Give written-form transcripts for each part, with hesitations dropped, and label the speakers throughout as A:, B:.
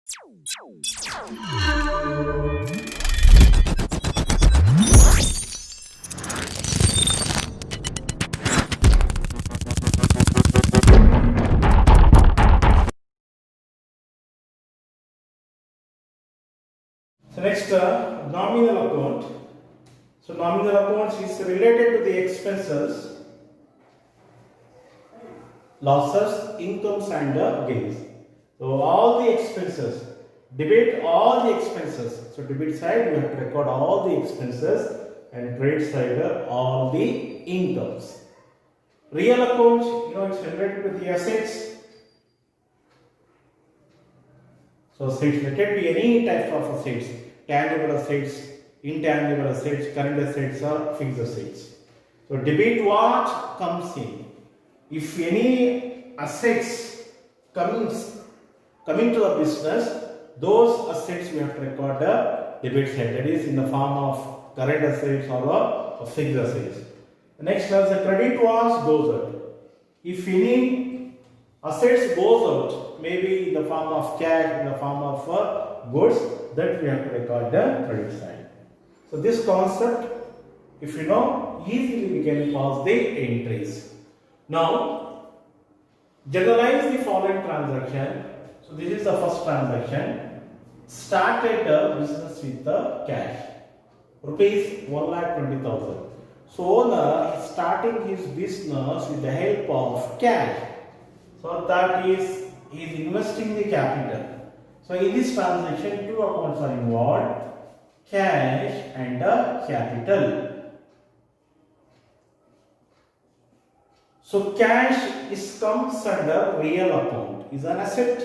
A: So next, nominal account. So nominal accounts is related to the expenses, losses, incomes and gains. So all the expenses, debit all the expenses. So debit side we have to record all the expenses and credit side all the incomes. Real account, it's related to the assets. So assets related to any type of assets, tangible assets, intangible assets, current assets or fixed assets. So debit what comes in. If any assets coming to the business, those assets we have to record the debit side, that is in the form of current assets or fixed assets. The next as the credit was goes out. If any assets goes out, maybe in the form of cash, in the form of goods, that we have to record the credit side. So this concept, if you know, easily we can pass the entries. Now, generalize the following transaction. So this is the first transaction. Started a business with the cash, rupees 1,20,000. So owner is starting his business with the help of cash. So that is, he is investing the capital. So in this transaction, two accounts are involved: cash and capital. So cash comes under real account, is an asset.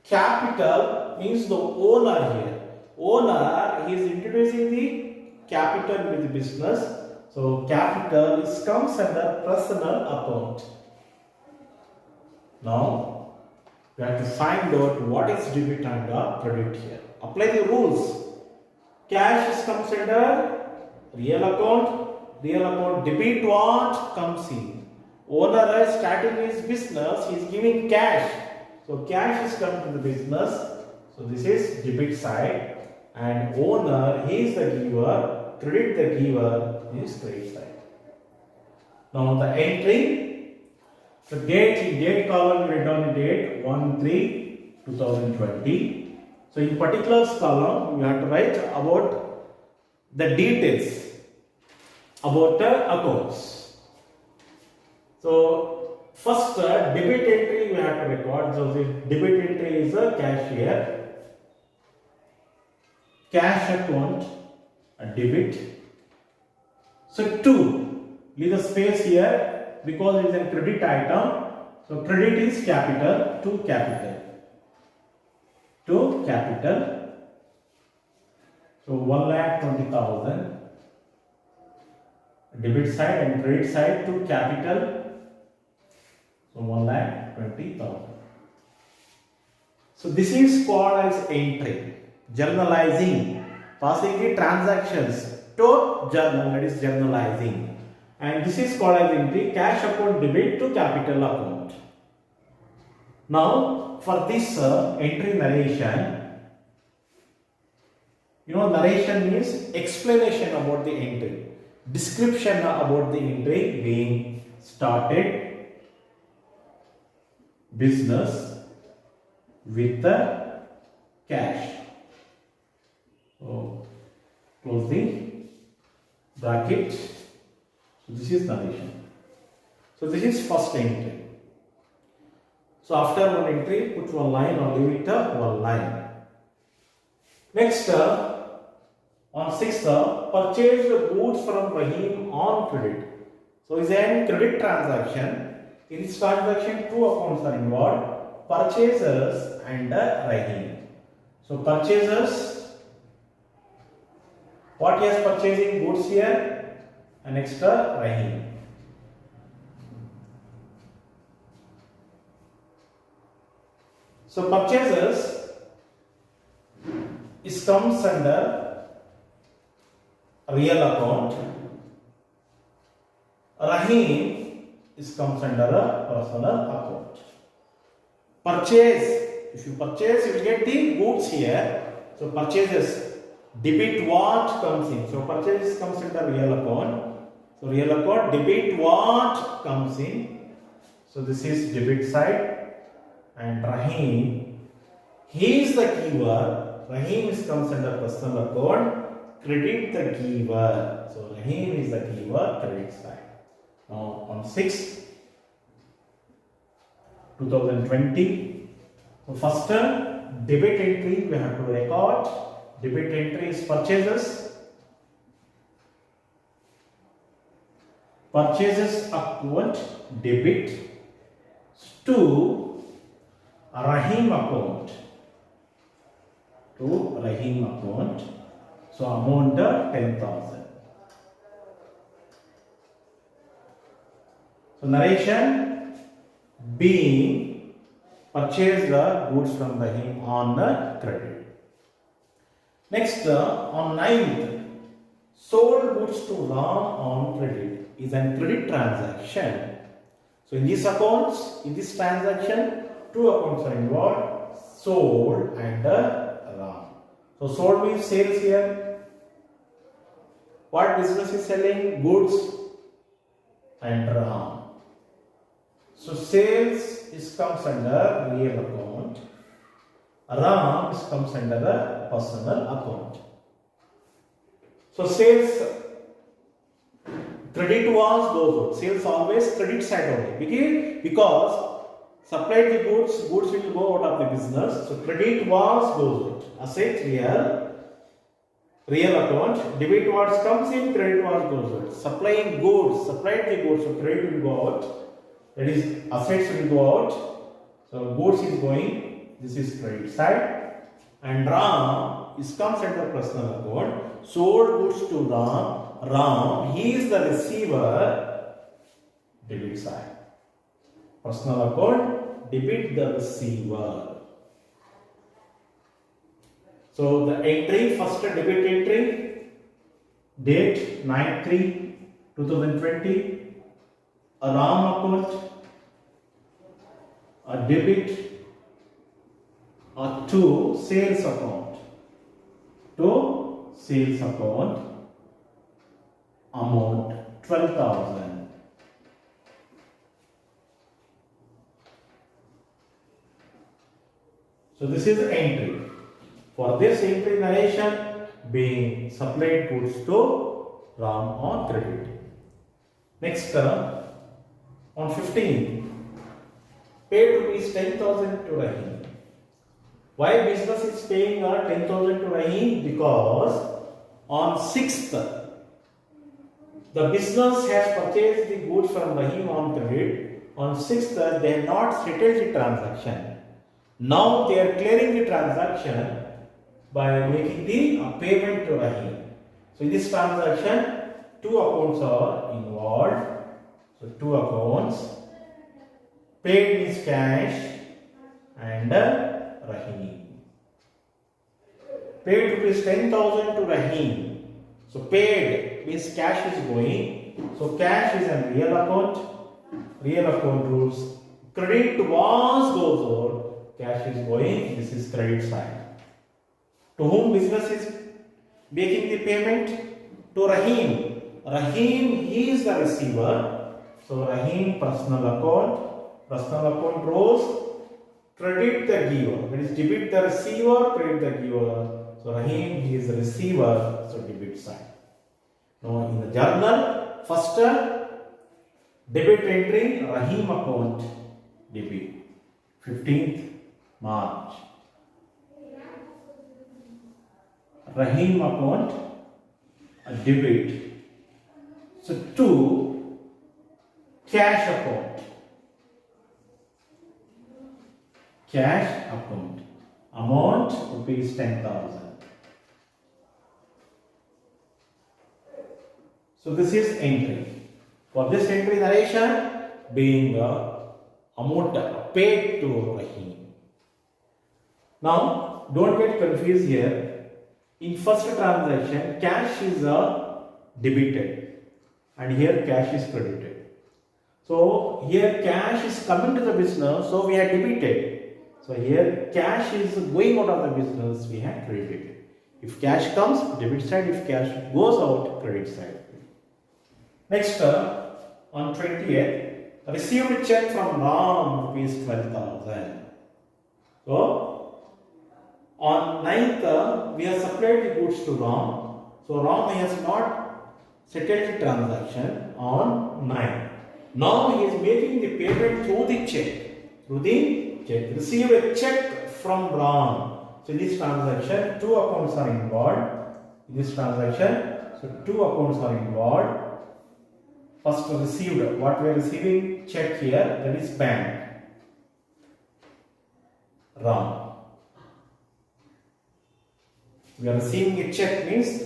A: Capital means the owner here. Owner, he is introducing the capital with the business. So capital comes under personal account. Now we have to find out what is debit and credit here. Apply the rules. Cash comes under real account. Real account, debit what comes in. Owner is starting his business, he is giving cash. So cash is coming to the business. So this is debit side, and owner, he is the giver. Credit the giver is credit side. Now the entry, the date column we write down the date 1/3/2020. So in particulars column we have to write about the details about the accounts. So first debit entry we have to record. So the debit entry is a cashier, cash account, a debit. So 2, leave the space here because it is a credit item. So credit is capital, to capital. So 1,20,000. Debit side and credit side to capital. So 1,20,000. So this is called as entry. Journalizing, passing the transactions to journal, that is journalizing. And this is called as entry, cash account debit to capital account. Now for this entry narration, narration means explanation about the entry, description about the entry being started business with the cash. So close the bracket. So this is narration. So this is first entry. So after one entry, put one line or leave it one line. Next, on 6th, purchased goods from Rahim on credit. So is a credit transaction. In this transaction, two accounts are involved: purchasers and Rahim. So purchasers, what he is purchasing goods here, and next Rahim. So purchasers comes under real account. Rahim comes under a personal account. Purchase. If you purchase, you will get the goods here. So purchases. Debit what comes in. So purchase comes under real account. So real account. Debit what comes in. So this is debit side. And Rahim. He is the giver. Rahim is comes under personal account. Credit the giver. So Rahim is the giver. Credit side. Now on 6, 2020. So first debit entry we have to record. Debit entry is purchases. Purchases account debit to Rahim account. To Rahim account. So amount 10,000. So narration being purchased the goods from Rahim on the credit. Next on 9th, sold goods to Ram on credit is a credit transaction. So in these accounts, in this transaction, two accounts are involved, sold and Ram. So sold means sales here. What business is selling? Goods and Ram. So sales is comes under real account. Ram is comes under the personal account. So sales credit was goes out. Sales always credit side only. Because supplied the goods, goods will go out of the business. So credit was goes out. Asset real account. Debit was comes in, credit was goes out. Supplying goods, supplied the goods, so credit will go out. That is assets will go out. So goods is going, this is credit side. And Ram is comes under personal account. Sold goods to Ram. Ram, he is the receiver, debit side. Personal account, debit the receiver. So the entry, first debit entry, date 9/3/2020. A Ram account, a debit, to sales account, amount 12,000. So this is entry. For this entry narration being supplied goods to Ram on credit. Next on 15th, paid rupees 10,000 to Rahim. Why business is paying 10,000 to Rahim? Because on 6th, the business has purchased the goods from Rahim on credit. On 6th, they have not settled the transaction. Now they are clearing the transaction by making the payment to Rahim. So in this transaction, two accounts are involved. So two accounts. Paid means cash and Rahim. Paid rupees 10,000 to Rahim. So paid means cash is going. So cash is a real account. Real account rules. Credit was goes out. Cash is going. This is credit side. To whom business is making the payment? To Rahim. Rahim, he is the receiver. So Rahim personal account rows, credit the giver. That is debit the receiver, credit the giver. So Rahim, he is the receiver, so debit side. Now in the journal, first debit entry, Rahim account, debit, 15th March. Rahim account, debit. So to cash account. Cash account. Amount rupees 10,000. So this is entry. For this entry narration being amount paid to Rahim. Now don't get confused here. In first transaction, cash is debited and here cash is credited. So here cash is coming to the business, so we are debited. So here cash is going out of the business, we have credited. If cash comes, debit side. If cash goes out, credit side. Next, on 20th, received a check from Ram rupees 12,000. So on 9th, we have supplied the goods to Ram. So Ram has not settled the transaction on 9. Now he is making the payment through the check. Received a check from Ram. So in this transaction, two accounts are involved. In this transaction, so two accounts are involved. First received, what we are receiving check here, that is bank. Ram. We are receiving a check means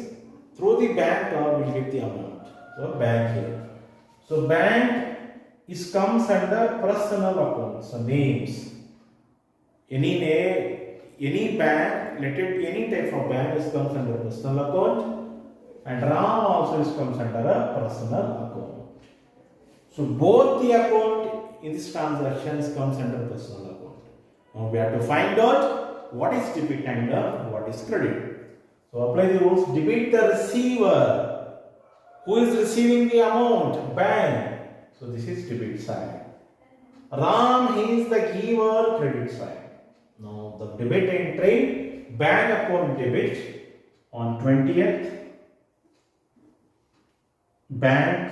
A: through the bank or we will get the amount. So bank here. So bank is comes under personal accounts, so names. Any bank, let it be any type of bank, is comes under personal account, and Ram also is comes under a personal account. So both the account in this transactions comes under personal account. Now we have to find out what is debit and what is credit. So apply the rules. Debit the receiver. Who is receiving the amount? Bank. So this is debit side. Ram, he is the giver, credit side. Now the debit entry, bank account debit on 20th, bank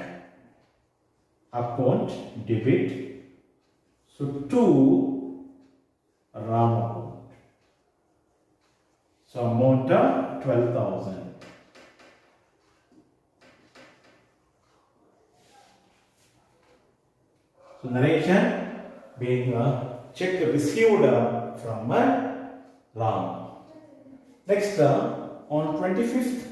A: account debit, so to Ram account. So amount 12,000. So narration being check received from Ram. Next, on 25th,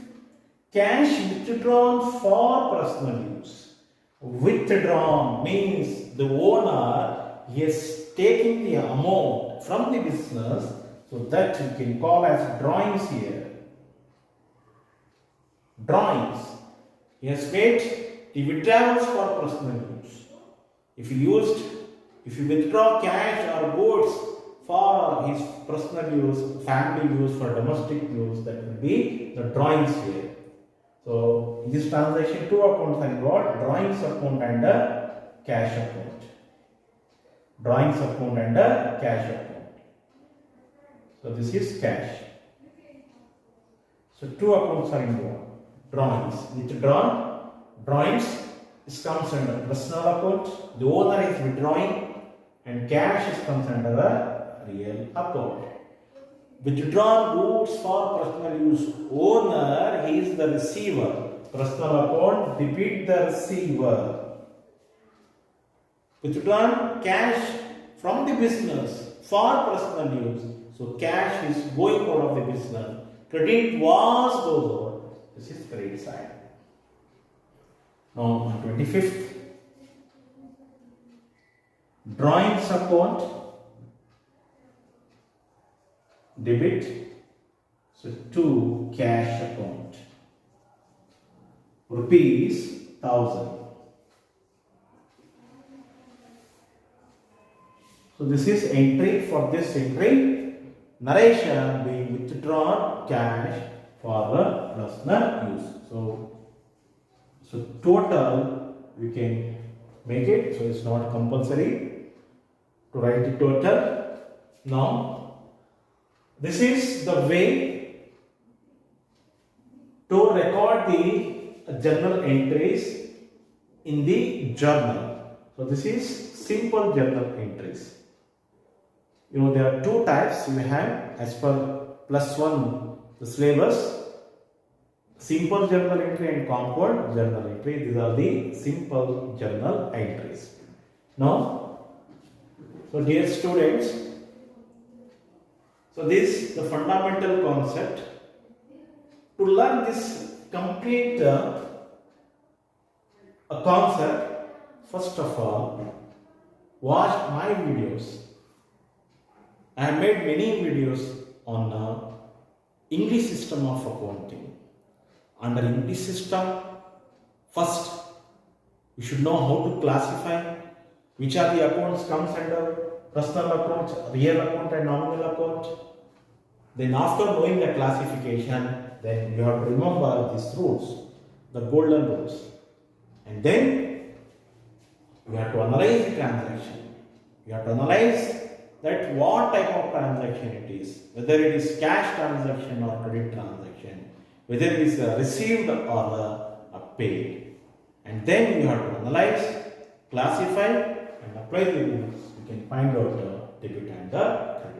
A: cash withdrawn for personal use. Withdrawn means the owner is taking the amount from the business, so that you can call as drawings here. Drawings. He has made the withdrawals for personal use. If you withdraw cash or goods for his personal use, family use, for domestic use, that will be the drawings here. So in this transaction, two accounts are involved: drawings account and cash account. Drawings account and cash account. So this is cash. So two accounts are involved. Drawings, withdrawn. Drawings comes under personal account. The owner is withdrawing, and cash comes under a real account. Withdrawn goods for personal use. Owner, he is the receiver. Personal account, debit the receiver. Withdrawn cash from the business for personal use. So cash is going out of the business. Credit was goes out. This is credit side. Now on 25th, drawings account debit, so to cash account, rupees 1,000. So this is entry. For this entry, narration being withdrawn cash for personal use. So total we can make it. So it's not compulsory to write the total. Now this is the way to record the journal entries in the journal. So this is simple journal entries. There are two types we have as per +1 the syllabus: simple journal entry and compound journal entry. These are the simple journal entries. Now, so dear students, so this is the fundamental concept. To learn this complete concept, first of all, watch my videos. I have made many videos on English system of accounting. Under English system, first you should know how to classify which are the accounts comes under personal account, real account and nominal account. Then after knowing the classification, then you have to remember these rules, the golden rules. And then you have to analyze the transaction. You have to analyze that what type of transaction it is, whether it is cash transaction or credit transaction, whether it is received or paid. And then you have to analyze, classify and apply the rules. You can find out the debit and the credit.